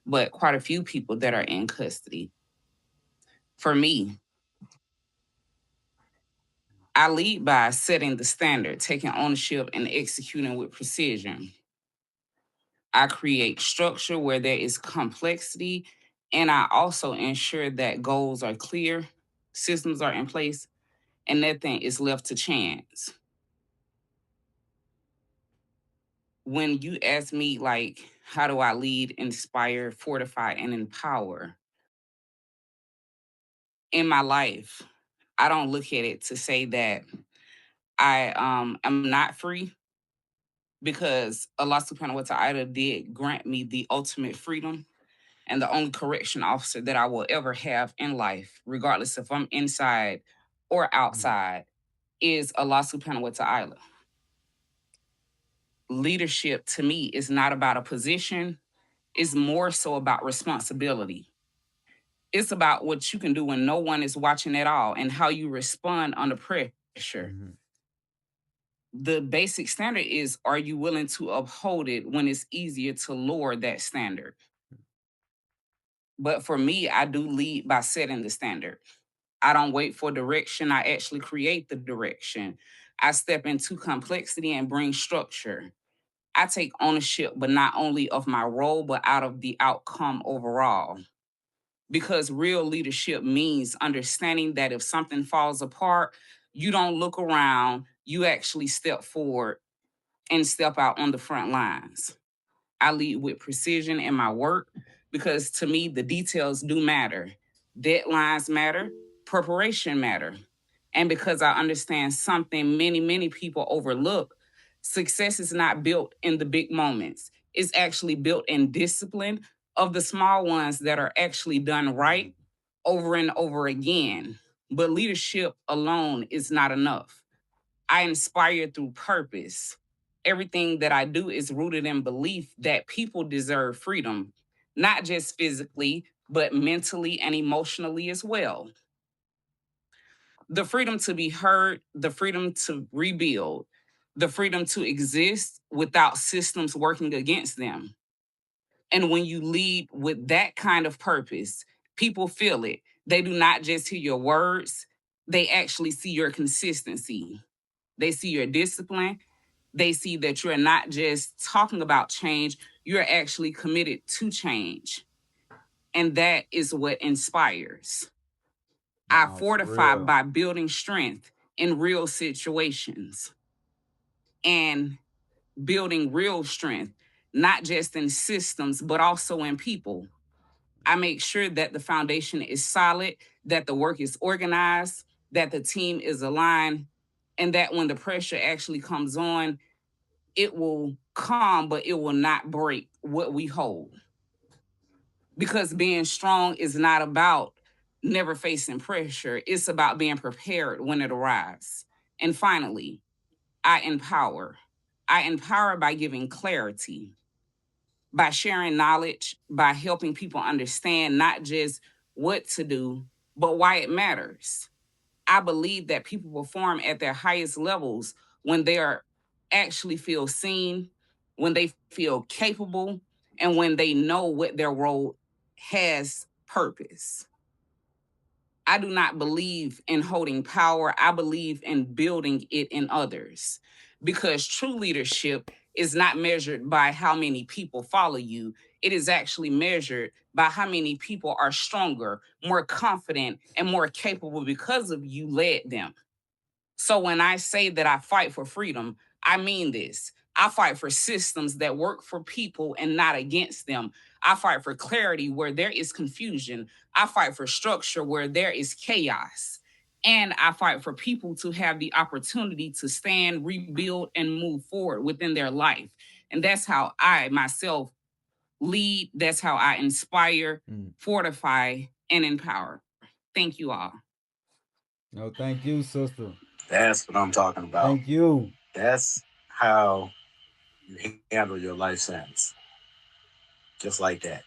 but quite a few people that are in custody. For me, I lead by setting the standard, taking ownership, and executing with precision. I create structure where there is complexity, and I also ensure that goals are clear, systems are in place, and nothing is left to chance. When you ask me, like, how do I lead, inspire, fortify, and empower in my life, I don't look at it to say that I am not free because Allah subhanahu wa ta'ala did grant me the ultimate freedom and the only correction officer that I will ever have in life, regardless if I'm inside or outside, is Allah subhanahu wa ta'ala. Leadership to me is not about a position, it's more so about responsibility. It's about what you can do when no one is watching at all and how you respond under pressure. Mm-hmm. The basic standard is, are you willing to uphold it when it's easier to lower that standard? But for me, I do lead by setting the standard. I don't wait for direction, I actually create the direction. I step into complexity and bring structure. I take ownership, but not only of my role, but out of the outcome overall. Because real leadership means understanding that if something falls apart, you don't look around, you actually step forward and step out on the front lines. I lead with precision in my work because to me, the details do matter. Deadlines matter, preparation matter. And because I understand something many people overlook, success is not built in the big moments. It's actually built in discipline of the small ones that are actually done right over and over again. But leadership alone is not enough. I inspire through purpose. Everything that I do is rooted in belief that people deserve freedom, not just physically, but mentally and emotionally as well. The freedom to be heard, the freedom to rebuild, the freedom to exist without systems working against them. And when you lead with that kind of purpose, people feel it. They do not just hear your words, they actually see your consistency. They see your discipline. They see that you're not just talking about change, you're actually committed to change. And that is what inspires. I No, for fortify real. by building strength in real situations and building real strength, not just in systems, but also in people. I make sure that the foundation is solid, that the work is organized, that the team is aligned, and that when the pressure actually comes on, it will calm, but it will not break what we hold. Because being strong is not about never facing pressure, it's about being prepared when it arrives. And finally, I empower. I empower by giving clarity, by sharing knowledge, by helping people understand not just what to do, but why it matters. I believe that people perform at their highest levels when they are actually feel seen, when they feel capable, and when they know what their role has purpose. I do not believe in holding power. I believe in building it in others. Because true leadership is not measured by how many people follow you. It is actually measured by how many people are stronger, more confident, and more capable because of you led them. So when I say that I fight for freedom, I mean this. I fight for systems that work for people and not against them. I fight for clarity where there is confusion. I fight for structure where there is chaos. And I fight for people to have the opportunity to stand, rebuild, and move forward within their life. And that's how I myself lead. That's how I inspire, Mm. fortify, and empower. Thank you all. No, thank you, sister. That's what I'm talking about. Thank you. That's how you handle your life sentence. Just like that.